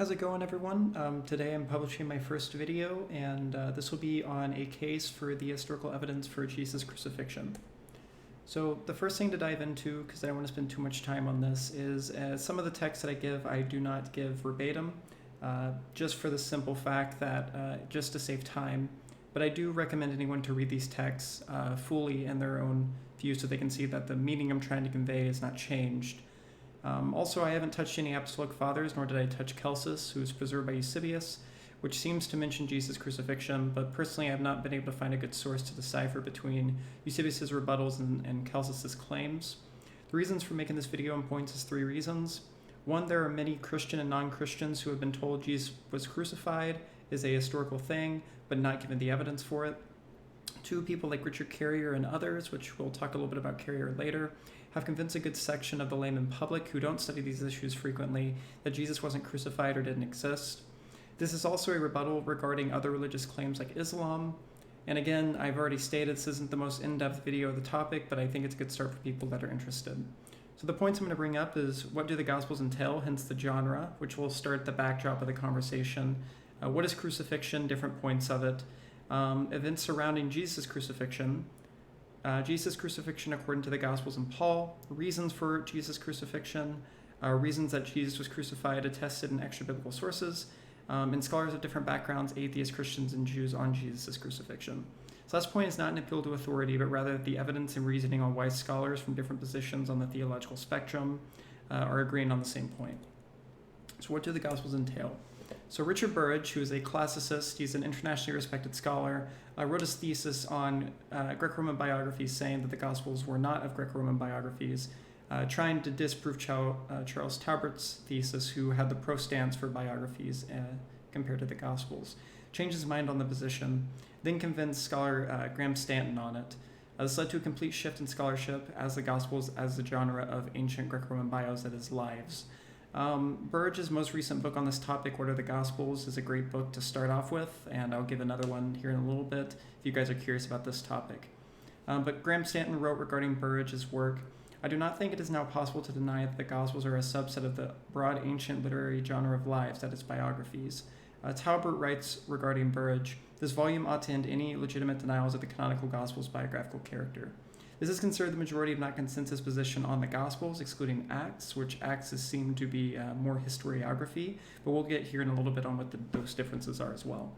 How's it going, everyone? Today I'm publishing my first video, and this will be on a case for the historical evidence for Jesus' crucifixion. So the first thing to dive into, because I don't want to spend too much time on this, is some of the texts that I give, I do not give verbatim, just for the simple fact that, just to save time, but I do recommend anyone to read these texts fully in their own view so they can see that the meaning I'm trying to convey is not changed. Also, I haven't touched any apostolic fathers, nor did I touch Celsus, who was preserved by Eusebius, which seems to mention Jesus' crucifixion, but personally I have not been able to find a good source to decipher between Eusebius' rebuttals and Celsus' claims. The reasons for making this video and points is three reasons. One, there are many Christian and non-Christians who have been told Jesus was crucified is a historical thing, but not given the evidence for it. Two, people like Richard Carrier and others, which we'll talk a little bit about Carrier later, have convinced a good section of the layman public who don't study these issues frequently that Jesus wasn't crucified or didn't exist. This is also a rebuttal regarding other religious claims like Islam. And again, I've already stated this isn't the most in-depth video of the topic, but I think it's a good start for people that are interested. So the points I'm going to bring up is what do the Gospels entail, hence the genre, which will start the backdrop of the conversation. What is crucifixion, different points of it. Events surrounding Jesus' crucifixion. Jesus' crucifixion according to the Gospels and Paul, reasons for Jesus' crucifixion, reasons that Jesus was crucified attested in extra-biblical sources, and scholars of different backgrounds, atheists, Christians, and Jews on Jesus' crucifixion. So last point is not an appeal to authority, but rather the evidence and reasoning on why scholars from different positions on the theological spectrum are agreeing on the same point. So what do the Gospels entail? So Richard Burridge, who is a classicist, he's an internationally respected scholar, wrote his thesis on Greco-Roman biographies, saying that the Gospels were not of Greco-Roman biographies, trying to disprove Charles Taubert's thesis, who had the pro stance for biographies compared to the Gospels. Changed his mind on the position, then convinced scholar Graham Stanton on it. This led to a complete shift in scholarship as the Gospels as the genre of ancient Greco-Roman bios, that is, lives. Burridge's most recent book on this topic, What Are the Gospels, is a great book to start off with, and I'll give another one here in a little bit if you guys are curious about this topic. But Graham Stanton wrote regarding Burridge's work, I do not think it is now possible to deny that the Gospels are a subset of the broad ancient literary genre of lives, that is, biographies. Taubert writes regarding Burridge, this volume ought to end any legitimate denials of the canonical Gospel's biographical character. This is considered the majority, if not consensus, position on the Gospels, excluding Acts, which Acts is seen to be more historiography, but we'll get here in a little bit on what those differences are as well.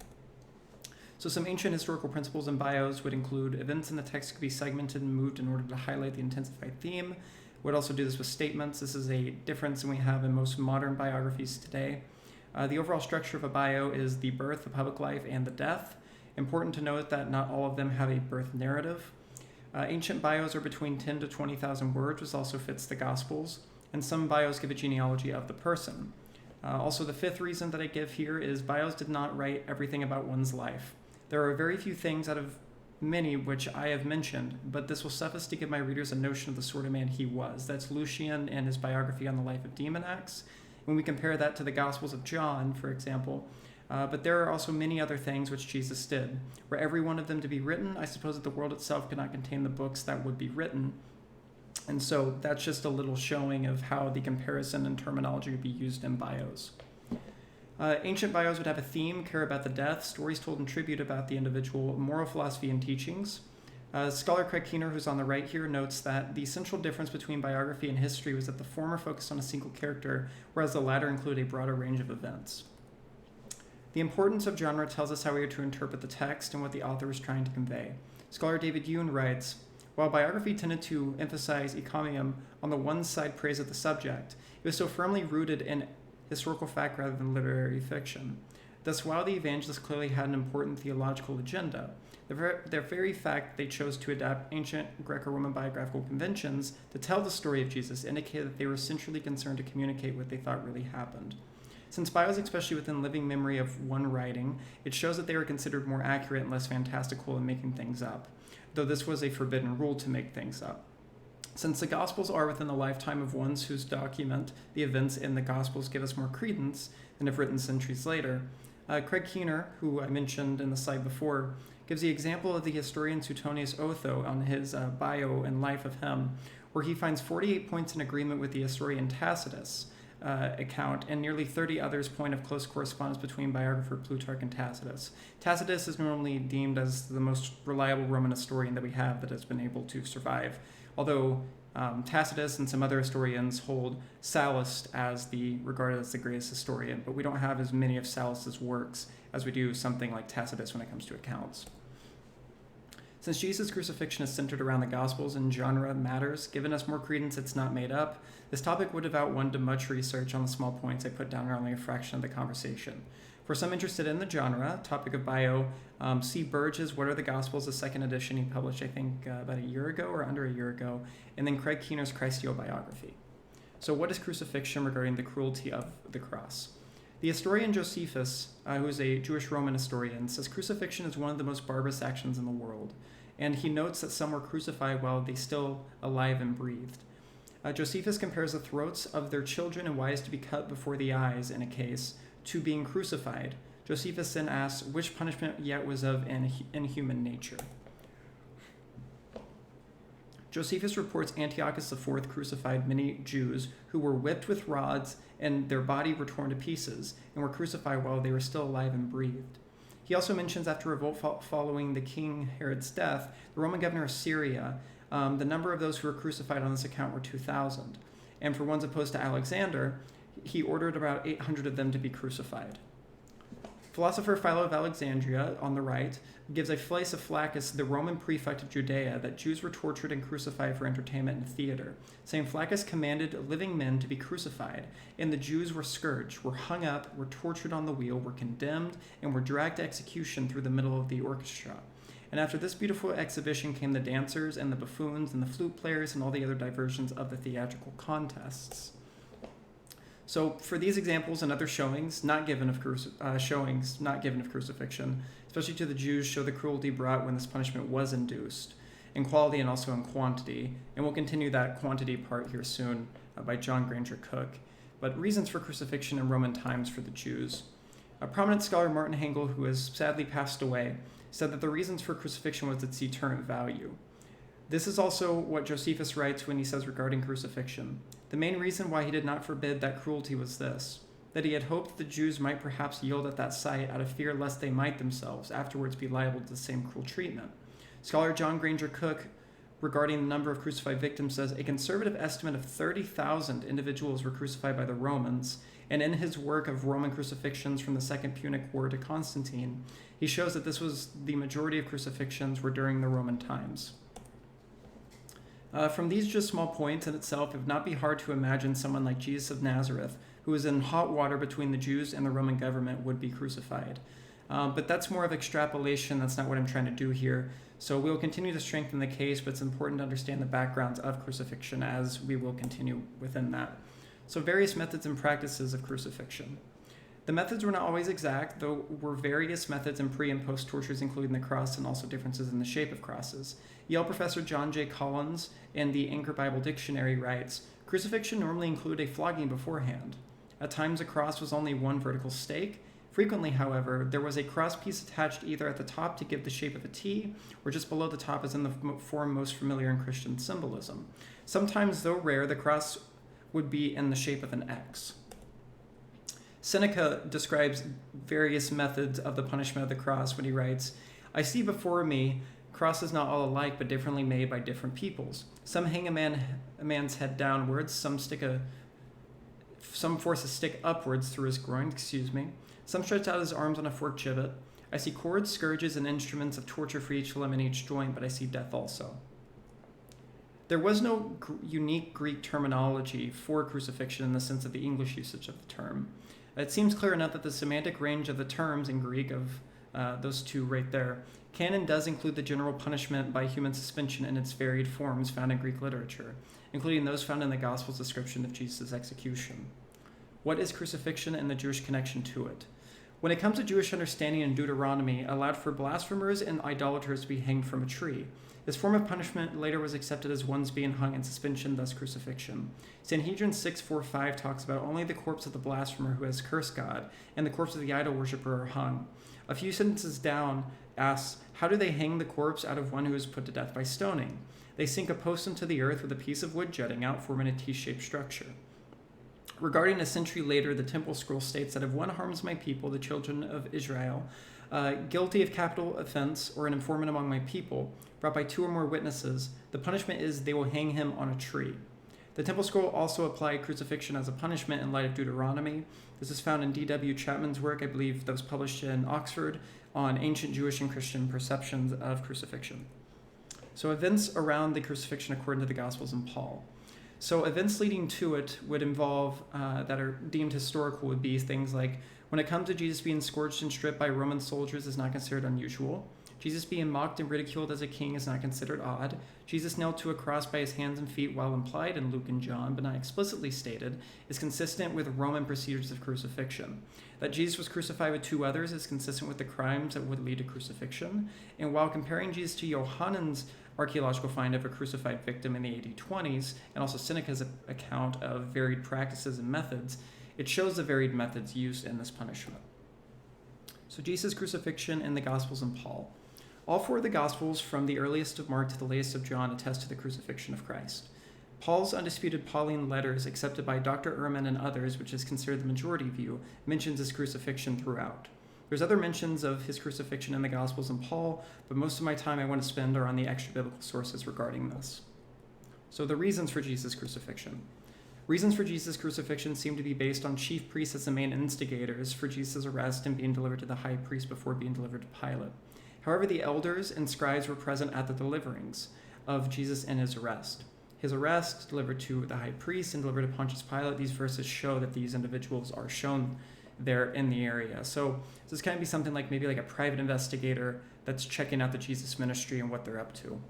So some ancient historical principles in bios would include events in the text could be segmented and moved in order to highlight the intensified theme. Would also do this with statements. This is a difference we have in most modern biographies today. The overall structure of a bio is the birth, the public life, and the death. Important to note that not all of them have a birth narrative. Ancient bios are between 10 to 20,000 words, which also fits the Gospels, and some bios give a genealogy of the person. Also, the fifth reason that I give here is bios did not write everything about one's life. There are very few things out of many which I have mentioned, but this will suffice to give my readers a notion of the sort of man he was. That's Lucian and his biography on the life of Demonax. When we compare that to the Gospels of John, for example, but there are also many other things which Jesus did. Were every one of them to be written, I suppose that the world itself could not contain the books that would be written. And so that's just a little showing of how the comparison and terminology would be used in bios. Ancient bios would have a theme, care about the death, stories told in tribute about the individual, moral philosophy, and teachings. Scholar Craig Keener, who's on the right here, notes that the central difference between biography and history was that the former focused on a single character, whereas the latter included a broader range of events. The importance of genre tells us how we are to interpret the text and what the author is trying to convey. Scholar David Yoon writes, while biography tended to emphasize encomium on the one side praise of the subject, it was so firmly rooted in historical fact rather than literary fiction. Thus, while the evangelists clearly had an important theological agenda, the very fact they chose to adapt ancient Greco-Roman biographical conventions to tell the story of Jesus indicated that they were centrally concerned to communicate what they thought really happened. Since bios, especially within living memory of one writing, it shows that they were considered more accurate and less fantastical in making things up, though this was a forbidden rule to make things up. Since the Gospels are within the lifetime of ones who document the events in the Gospels give us more credence than if written centuries later, Craig Keener, who I mentioned in the slide before, gives the example of the historian Suetonius Otho on his bio and life of him, where he finds 48 points in agreement with the historian Tacitus, account, and nearly 30 others point of close correspondence between biographer Plutarch and Tacitus. Tacitus is normally deemed as the most reliable Roman historian that we have that has been able to survive, although Tacitus and some other historians hold Sallust as regarded as the greatest historian, but we don't have as many of Sallus's works as we do something like Tacitus when it comes to accounts. Since Jesus' crucifixion is centered around the Gospels and genre matters, given us more credence it's not made up, this topic would have outwon much research on the small points I put down are only a fraction of the conversation. For some interested in the genre, topic of bio, see Burge's What Are the Gospels, the second edition he published, I think, about a year ago or under a year ago, and then Craig Keener's Christobiography. So what is crucifixion regarding the cruelty of the cross? The historian Josephus, who is a Jewish Roman historian, says crucifixion is one of the most barbarous actions in the world, and he notes that some were crucified while they still alive and breathed. Josephus compares the throats of their children and wives to be cut before the eyes in a case to being crucified. Josephus then asks which punishment yet was of inhuman nature. Josephus reports Antiochus IV crucified many Jews who were whipped with rods and their body were torn to pieces and were crucified while they were still alive and breathed. He also mentions after a revolt following the king Herod's death, the Roman governor of Syria, the number of those who were crucified on this account were 2,000. And for ones opposed to Alexander, he ordered about 800 of them to be crucified. Philosopher Philo of Alexandria, on the right, gives a place of Flaccus, the Roman prefect of Judea, that Jews were tortured and crucified for entertainment and theater, saying Flaccus commanded living men to be crucified, and the Jews were scourged, were hung up, were tortured on the wheel, were condemned, and were dragged to execution through the middle of the orchestra. And after this beautiful exhibition came the dancers and the buffoons and the flute players and all the other diversions of the theatrical contests. So for these examples and other showings not given of crucifixion, especially to the Jews, show the cruelty brought when this punishment was induced, in quality and also in quantity. And we'll continue that quantity part here soon by John Granger Cook. But reasons for crucifixion in Roman times for the Jews. A prominent scholar, Martin Hengel, who has sadly passed away, said that the reasons for crucifixion was its eternal value. This is also what Josephus writes when he says regarding crucifixion. The main reason why he did not forbid that cruelty was this, that he had hoped the Jews might perhaps yield at that sight out of fear lest they might themselves afterwards be liable to the same cruel treatment. Scholar John Granger Cook, regarding the number of crucified victims, says a conservative estimate of 30,000 individuals were crucified by the Romans, and in his work of Roman crucifixions from the Second Punic War to Constantine, he shows that this was the majority of crucifixions were during the Roman times. From these just small points in itself, it would not be hard to imagine someone like Jesus of Nazareth, who was in hot water between the Jews and the Roman government, would be crucified. But that's more of extrapolation. That's not what I'm trying to do here. So we'll continue to strengthen the case, but it's important to understand the backgrounds of crucifixion as we will continue within that. So various methods and practices of crucifixion. The methods were not always exact, though were various methods in pre- and post-tortures, including the cross and also differences in the shape of crosses. Yale professor John J. Collins in the Anchor Bible Dictionary writes, crucifixion normally included a flogging beforehand. At times a cross was only one vertical stake. Frequently, however, there was a cross piece attached either at the top to give the shape of a T, or just below the top as in the form most familiar in Christian symbolism. Sometimes, though rare, the cross would be in the shape of an X. Seneca describes various methods of the punishment of the cross when he writes, I see before me crosses not all alike, but differently made by different peoples. Some hang a man's head downwards, some force a stick upwards through his groin, Some stretch out his arms on a forked gibbet. I see cords, scourges, and instruments of torture for each limb and each joint, but I see death also. There was no unique Greek terminology for crucifixion in the sense of the English usage of the term. It seems clear enough that the semantic range of the terms in Greek of those two right there can and does include the general punishment by human suspension in its varied forms found in Greek literature, including those found in the Gospel's description of Jesus' execution. What is crucifixion and the Jewish connection to it? When it comes to Jewish understanding in Deuteronomy, allowed for blasphemers and idolaters to be hanged from a tree. This form of punishment later was accepted as one's being hung in suspension, thus crucifixion. Sanhedrin 6:4-5 talks about only the corpse of the blasphemer who has cursed God and the corpse of the idol worshiper are hung. A few sentences down asks, how do they hang the corpse out of one who is put to death by stoning? They sink a post into the earth with a piece of wood jutting out, forming a T-shaped structure. Regarding a century later, the temple scroll states that if one harms my people, the children of Israel, guilty of capital offense or an informant among my people, brought by 2 or more witnesses, the punishment is they will hang him on a tree. The temple scroll also applied crucifixion as a punishment in light of Deuteronomy. This is found in D.W. Chapman's work, I believe that was published in Oxford, on ancient Jewish and Christian perceptions of crucifixion. So events around the crucifixion according to the Gospels and Paul. So events leading to it would involve, that are deemed historical, would be things like, when it comes to Jesus being scourged and stripped by Roman soldiers is not considered unusual. Jesus being mocked and ridiculed as a king is not considered odd. Jesus nailed to a cross by his hands and feet, while implied in Luke and John, but not explicitly stated, is consistent with Roman procedures of crucifixion. That Jesus was crucified with 2 others is consistent with the crimes that would lead to crucifixion. And while comparing Jesus to Johannan's archaeological find of a crucified victim in the AD 20s, and also Seneca's account of varied practices and methods, it shows the varied methods used in this punishment. So Jesus' crucifixion in the Gospels and Paul. All 4 of the Gospels, from the earliest of Mark to the latest of John, attest to the crucifixion of Christ. Paul's undisputed Pauline letters, accepted by Dr. Ehrman and others, which is considered the majority view, mentions his crucifixion throughout. There's other mentions of his crucifixion in the Gospels and Paul, but most of my time I want to spend are on the extra biblical sources regarding this. So the reasons for Jesus' crucifixion. Reasons for Jesus' crucifixion seem to be based on chief priests as the main instigators for Jesus' arrest and being delivered to the high priest before being delivered to Pilate. However, the elders and scribes were present at the deliverings of Jesus and his arrest. His arrest, delivered to the high priest, and delivered to Pontius Pilate, these verses show that these individuals are shown there in the area. So this can be something like maybe like a private investigator that's checking out the Jesus ministry and what they're up to.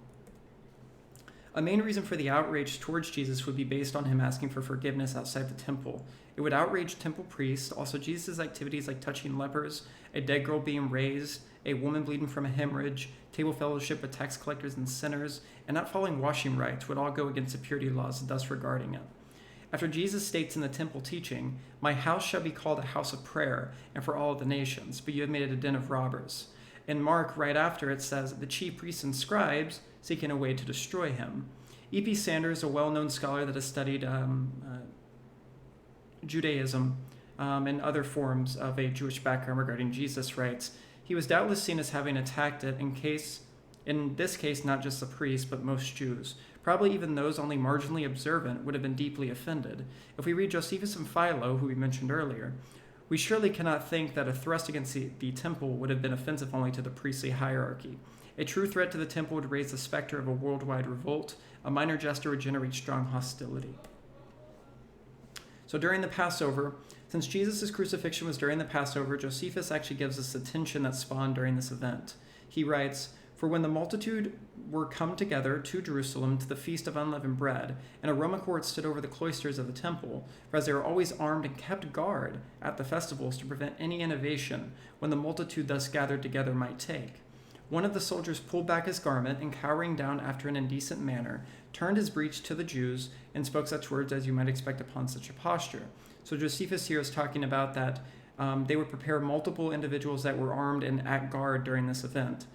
A main reason for the outrage towards Jesus would be based on him asking for forgiveness outside the temple. It would outrage temple priests, also Jesus' activities like touching lepers, a dead girl being raised, a woman bleeding from a hemorrhage, table fellowship with tax collectors and sinners, and not following washing rites would all go against the purity laws, thus regarding it. After Jesus states in the temple teaching, "My house shall be called a house of prayer, and for all of the nations, but you have made it a den of robbers." In Mark, right after, it says, "The chief priests and scribes seeking a way to destroy him." E.P. Sanders, a well-known scholar that has studied Judaism and other forms of a Jewish background regarding Jesus, writes, "He was doubtless seen as having attacked it in this case, not just the priests, but most Jews. Probably even those only marginally observant would have been deeply offended. If we read Josephus and Philo, who we mentioned earlier, we surely cannot think that a thrust against the temple would have been offensive only to the priestly hierarchy. A true threat to the temple would raise the specter of a worldwide revolt. A minor gesture would generate strong hostility." So during the Passover, since Jesus' crucifixion was during the Passover, Josephus actually gives us the tension that spawned during this event. He writes, "For when the multitude were come together to Jerusalem to the feast of unleavened bread, and a Roman court stood over the cloisters of the temple, for as they were always armed and kept guard at the festivals to prevent any innovation, when the multitude thus gathered together might take. One of the soldiers pulled back his garment, and cowering down after an indecent manner, turned his breech to the Jews, and spoke such words as you might expect upon such a posture." So Josephus here is talking about that they would prepare multiple individuals that were armed and at guard during this event.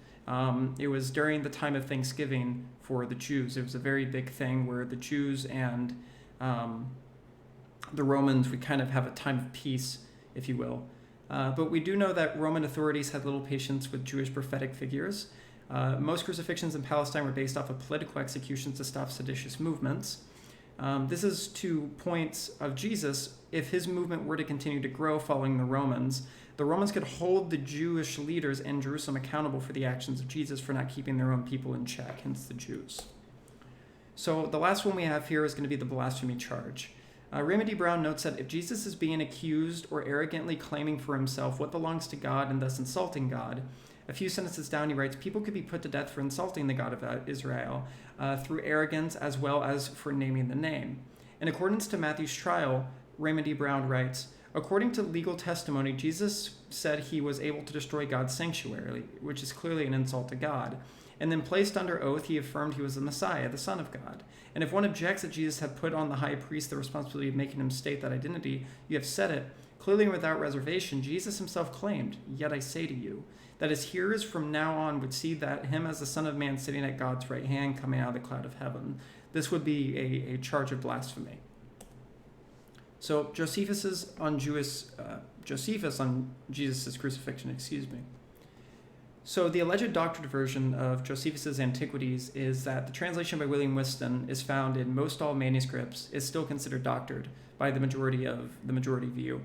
It was during the time of Thanksgiving for the Jews. It was a very big thing where the Jews and the Romans would kind of have a time of peace, if you will. But we do know that Roman authorities had little patience with Jewish prophetic figures. Most crucifixions in Palestine were based off of political executions to stop seditious movements. This is to points of Jesus. If his movement were to continue to grow following the Romans could hold the Jewish leaders in Jerusalem accountable for the actions of Jesus for not keeping their own people in check, hence the Jews. So the last one we have here is going to be the blasphemy charge. Raymond D. Brown notes that if Jesus is being accused or arrogantly claiming for himself what belongs to God and thus insulting God, a few sentences down he writes, people could be put to death for insulting the God of Israel through arrogance as well as for naming the name. In accordance to Matthew's trial, Raymond D. Brown writes, according to legal testimony, Jesus said he was able to destroy God's sanctuary, which is clearly an insult to God. And then placed under oath, he affirmed he was the Messiah, the Son of God. And if one objects that Jesus had put on the high priest the responsibility of making him state that identity, you have said it, clearly and without reservation, Jesus himself claimed, yet I say to you, that his hearers from now on would see that him as the Son of Man sitting at God's right hand coming out of the cloud of heaven. This would be a charge of blasphemy. So Josephus on Jesus' crucifixion, So the alleged doctored version of Josephus's Antiquities is that the translation by William Whiston is found in most all manuscripts, is still considered doctored by the majority view.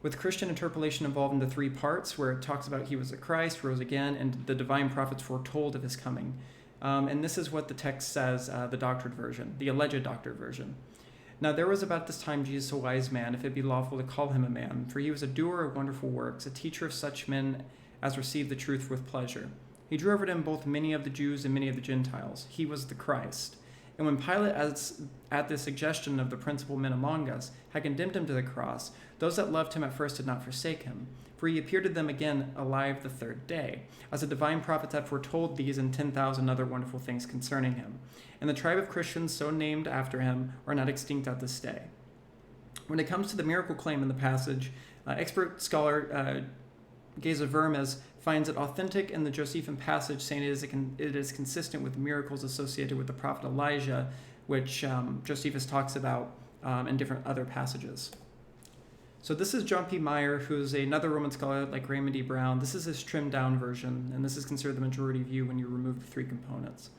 With Christian interpolation involved into three parts, where it talks about he was the Christ, rose again, and the divine prophets foretold of his coming. And this is what the text says, the doctored version, the alleged doctored version. Now there was about this time Jesus a wise man, if it be lawful to call him a man, for he was a doer of wonderful works, a teacher of such men as received the truth with pleasure. He drew over to him both many of the Jews and many of the Gentiles. He was the Christ. And when Pilate, at the suggestion of the principal men among us, had condemned him to the cross, those that loved him at first did not forsake him. For he appeared to them again alive the third day, as the divine prophets had foretold these and 10,000 other wonderful things concerning him. And the tribe of Christians so named after him are not extinct at this day. When it comes to the miracle claim in the passage, expert scholar Geza Vermes finds it authentic in the Josephine passage, saying it is consistent with miracles associated with the prophet Elijah, which Josephus talks about in different other passages. So this is John P. Meyer, who's another Roman scholar like Raymond D. Brown. This is his trimmed down version, and this is considered the majority view when you remove the three components.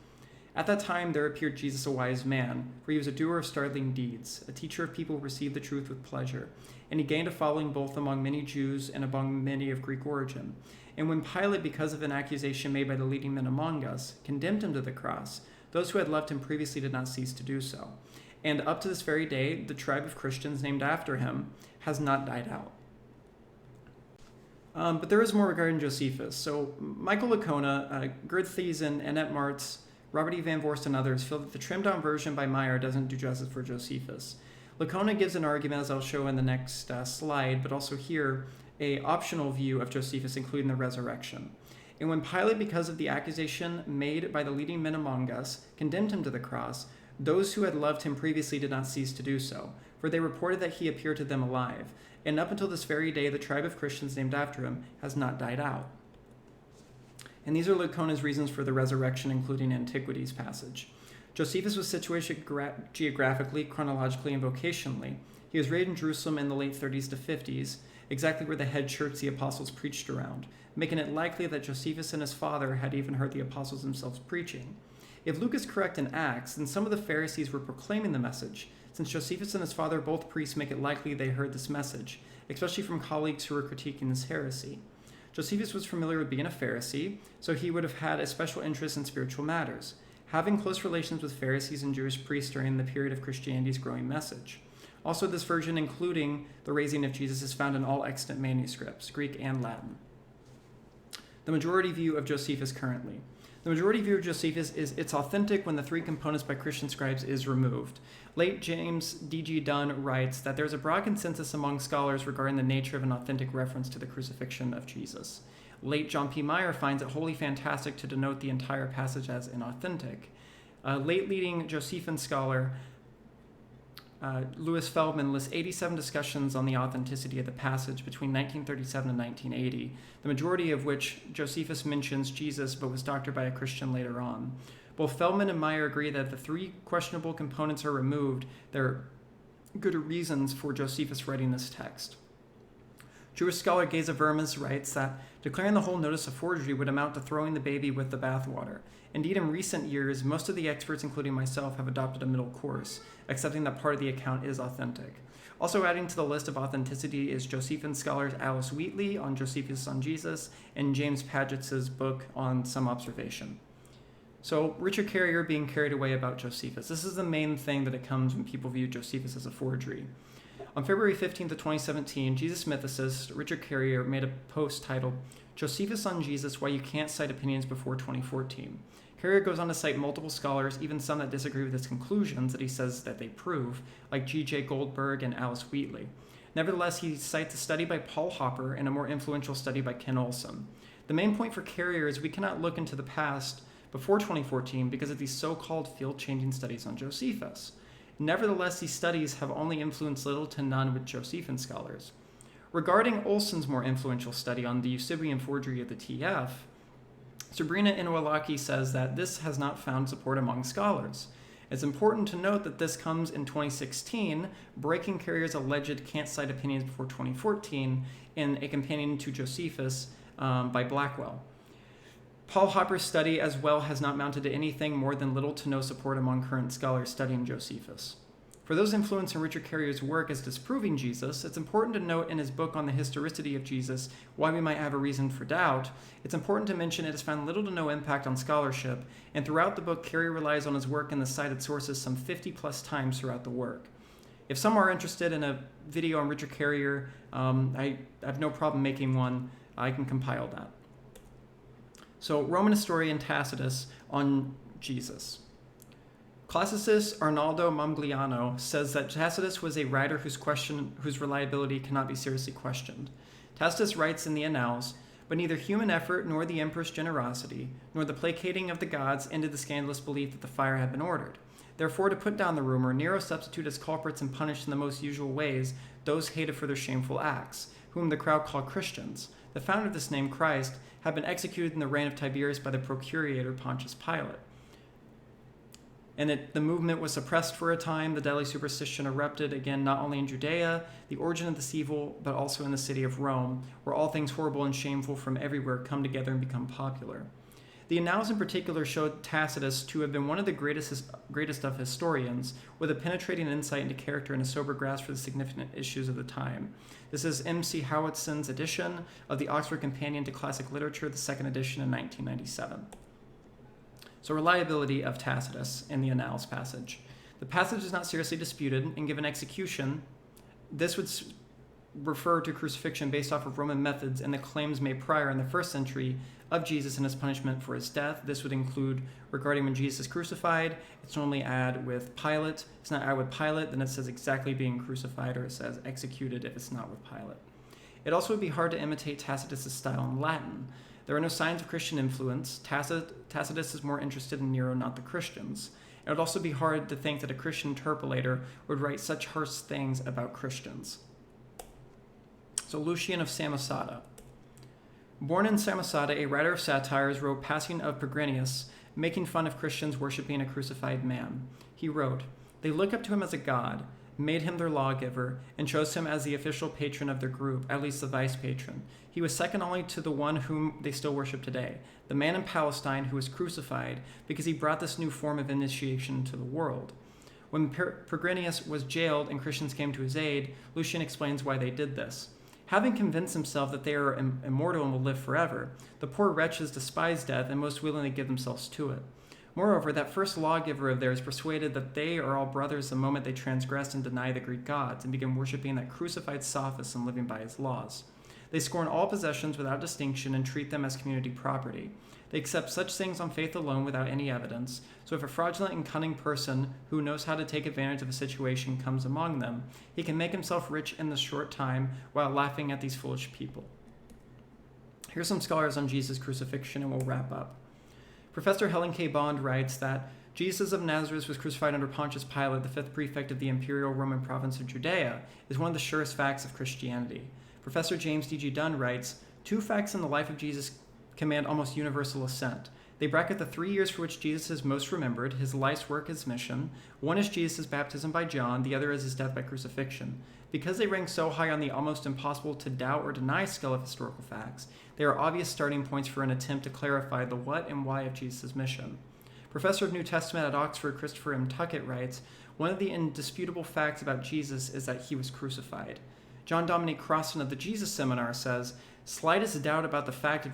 At that time there appeared Jesus a wise man, for he was a doer of startling deeds, a teacher of people who received the truth with pleasure, and he gained a following both among many Jews and among many of Greek origin. And when Pilate, because of an accusation made by the leading men among us, condemned him to the cross, those who had loved him previously did not cease to do so. And up to this very day, the tribe of Christians named after him has not died out. But there is more regarding Josephus. So Michael Licona, Gerd Thiessen, Annette Martz, Robert E. Van Voorst, and others feel that the trimmed down version by Meyer doesn't do justice for Josephus. Licona gives an argument, as I'll show in the next slide, but also here, a optional view of Josephus, including the resurrection. And when Pilate, because of the accusation made by the leading men among us, condemned him to the cross, those who had loved him previously did not cease to do so, for they reported that he appeared to them alive. And up until this very day, the tribe of Christians named after him has not died out. And these are Licona's reasons for the resurrection, including Antiquities passage. Josephus was situated geographically, chronologically, and vocationally. He was raised in Jerusalem in the late 30s to 50s, exactly where the head church the apostles preached around, making it likely that Josephus and his father had even heard the apostles themselves preaching. If Luke is correct in Acts, then some of the Pharisees were proclaiming the message. Since Josephus and his father, both priests, make it likely they heard this message, especially from colleagues who were critiquing this heresy. Josephus was familiar with being a Pharisee, so he would have had a special interest in spiritual matters, having close relations with Pharisees and Jewish priests during the period of Christianity's growing message. Also, this version, including the raising of Jesus, is found in all extant manuscripts, Greek and Latin. The majority view of Josephus currently. The majority view of Josephus is it's authentic when the three components by Christian scribes is removed. Late James D.G. Dunn writes that there's a broad consensus among scholars regarding the nature of an authentic reference to the crucifixion of Jesus. Late John P. Meyer finds it wholly fantastic to denote the entire passage as inauthentic. Late leading Josephine scholar Louis Feldman lists 87 discussions on the authenticity of the passage between 1937 and 1980, the majority of which Josephus mentions Jesus but was doctored by a Christian later on. Both Feldman and Meyer agree that if the three questionable components are removed, there are good reasons for Josephus writing this text. Jewish scholar Geza Vermes writes that declaring the whole notice a forgery would amount to throwing the baby with the bathwater. Indeed, in recent years, most of the experts, including myself, have adopted a middle course, accepting that part of the account is authentic. Also adding to the list of authenticity is Josephine scholars Alice Wheatley on Josephus on Jesus and James Paget's book on Some Observation. So Richard Carrier being carried away about Josephus. This is the main thing that it comes when people view Josephus as a forgery. On February 15th of 2017, Jesus mythicist Richard Carrier made a post titled, Josephus on Jesus, Why You Can't Cite Opinions Before 2014. Carrier goes on to cite multiple scholars, even some that disagree with his conclusions that he says that they prove, like G.J. Goldberg and Alice Wheatley. Nevertheless, he cites a study by Paul Hopper and a more influential study by Ken Olson. The main point for Carrier is we cannot look into the past before 2014 because of these so-called field-changing studies on Josephus. Nevertheless, these studies have only influenced little to none with Josephine scholars. Regarding Olson's more influential study on the Eusebian forgery of the TF, Sabrina Inoualaki says that this has not found support among scholars. It's important to note that this comes in 2016, breaking Carrier's alleged can't cite opinions before 2014 in a companion to Josephus by Blackwell. Paul Hopper's study as well has not mounted to anything more than little to no support among current scholars studying Josephus. For those influenced in Richard Carrier's work as disproving Jesus, it's important to note in his book on the historicity of Jesus why we might have a reason for doubt. It's important to mention it has found little to no impact on scholarship, and throughout the book, Carrier relies on his work and the cited sources some 50 plus times throughout the work. If some are interested in a video on Richard Carrier, I have no problem making one. I can compile that. So, Roman historian Tacitus on Jesus. Classicist Arnaldo Mamgliano says that Tacitus was a writer whose reliability cannot be seriously questioned. Tacitus writes in the Annals, "But neither human effort nor the emperor's generosity, nor the placating of the gods ended the scandalous belief that the fire had been ordered. Therefore, to put down the rumor, Nero substituted as culprits and punished in the most usual ways those hated for their shameful acts, whom the crowd called Christians. The founder of this name, Christ, had been executed in the reign of Tiberius by the procurator Pontius Pilate. And the movement was suppressed for a time. The deadly superstition erupted again, not only in Judea, the origin of this evil, but also in the city of Rome, where all things horrible and shameful from everywhere come together and become popular." The Annals in particular showed Tacitus to have been one of the greatest of historians, with a penetrating insight into character and a sober grasp for the significant issues of the time. This is M.C. Howitzon's edition of the Oxford Companion to Classic Literature, the second edition in 1997. So, reliability of Tacitus in the Annals passage. The passage is not seriously disputed, and given execution, this would refer to crucifixion based off of Roman methods and the claims made prior in the first century of Jesus and his punishment for his death. This would include regarding when Jesus is crucified. It's normally add with Pilate. It's not add with Pilate, then it says exactly being crucified, or it says executed if it's not with Pilate. It also would be hard to imitate Tacitus' style in Latin. There are no signs of Christian influence. Tacitus is more interested in Nero, not the Christians. It would also be hard to think that a Christian interpolator would write such harsh things about Christians. So, Lucian of Samosata. Born in Samosata, a writer of satires wrote Passing of Peregrinus, making fun of Christians worshipping a crucified man. He wrote, "They look up to him as a god, made him their lawgiver, and chose him as the official patron of their group, at least the vice patron. He was second only to the one whom they still worship today, the man in Palestine who was crucified because he brought this new form of initiation to the world. When Peregrinus was jailed and Christians came to his aid, Lucian explains why they did this. Having convinced himself that they are immortal and will live forever, the poor wretches despise death and most willingly give themselves to it. Moreover, that first lawgiver of theirs persuaded that they are all brothers the moment they transgress and deny the Greek gods and begin worshiping that crucified sophist and living by his laws. They scorn all possessions without distinction and treat them as community property. They accept such things on faith alone without any evidence. So if a fraudulent and cunning person who knows how to take advantage of a situation comes among them, he can make himself rich in this short time while laughing at these foolish people." Here's some scholars on Jesus' crucifixion, and we'll wrap up. Professor Helen K. Bond writes that Jesus of Nazareth was crucified under Pontius Pilate, the fifth prefect of the imperial Roman province of Judea, is one of the surest facts of Christianity. Professor James D.G. Dunn writes, "Two facts in the life of Jesus command almost universal assent. They bracket the 3 years for which Jesus is most remembered, his life's work, his mission. One is Jesus' baptism by John, the other is his death by crucifixion. Because they rank so high on the almost impossible to doubt or deny scale of historical facts, they are obvious starting points for an attempt to clarify the what and why of Jesus' mission." Professor of New Testament at Oxford, Christopher M. Tuckett writes, "One of the indisputable facts about Jesus is that he was crucified." John Dominic Crossan of the Jesus Seminar says, "Slightest doubt about the fact of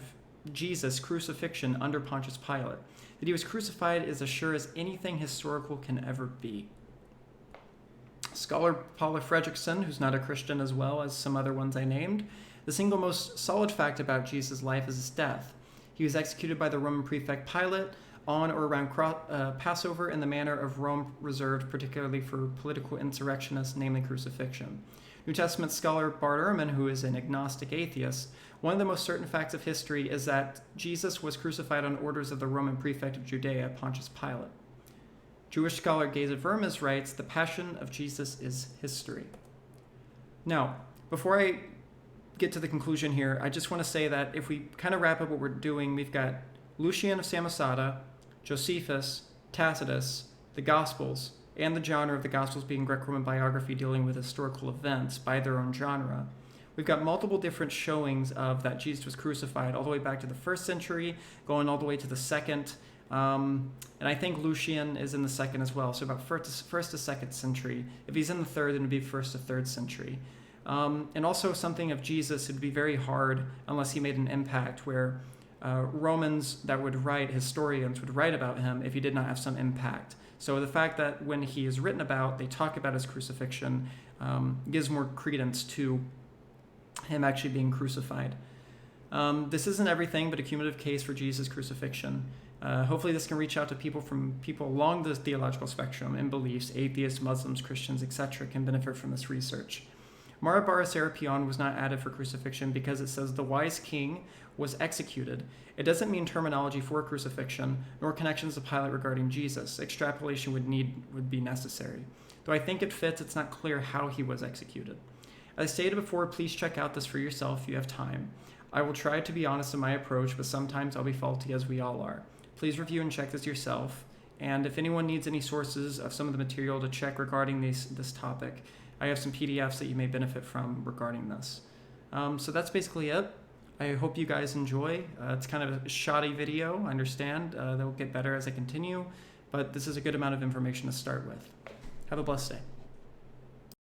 Jesus' crucifixion under Pontius Pilate. That he was crucified is as sure as anything historical can ever be." Scholar Paula Fredrickson, who's not a Christian as well as some other ones I named, "The single most solid fact about Jesus' life is his death. He was executed by the Roman prefect Pilate on or around Passover in the manner of Rome reserved particularly for political insurrectionists, namely crucifixion." New Testament scholar Bart Ehrman, who is an agnostic atheist, "One of the most certain facts of history is that Jesus was crucified on orders of the Roman prefect of Judea, Pontius Pilate." Jewish scholar Geza Vermes writes, "The passion of Jesus is history." Now, before I get to the conclusion here, I just want to say that if we kind of wrap up what we're doing, we've got Lucian of Samosata, Josephus, Tacitus, the Gospels, and the genre of the Gospels being Greco-Roman biography dealing with historical events by their own genre. We've got multiple different showings of that Jesus was crucified all the way back to the 1st century, going all the way to the 2nd. And I think Lucian is in the 2nd as well, so about 1st to 2nd century. If he's in the 3rd, then it would be 1st to 3rd century. And also something of Jesus, it would be very hard unless he made an impact, where Romans that would write, historians would write about him if he did not have some impact. So the fact that when he is written about, they talk about his crucifixion gives more credence to him actually being crucified. This isn't everything, but a cumulative case for Jesus' crucifixion. Hopefully this can reach out to people along the theological spectrum in beliefs. Atheists, Muslims, Christians, etc. can benefit from this research. Mara bar Serapion was not added for crucifixion because it says the wise king was executed. It doesn't mean terminology for crucifixion, nor connections to Pilate regarding Jesus. Extrapolation would be necessary. Though I think it fits, it's not clear how he was executed. As I stated before, please check out this for yourself if you have time. I will try to be honest in my approach, but sometimes I'll be faulty, as we all are. Please review and check this yourself. And if anyone needs any sources of some of the material to check regarding this topic, I have some PDFs that you may benefit from regarding this. So that's basically it. I hope you guys enjoy. It's kind of a shoddy video, I understand. They'll get better as I continue, but this is a good amount of information to start with. Have a blessed day.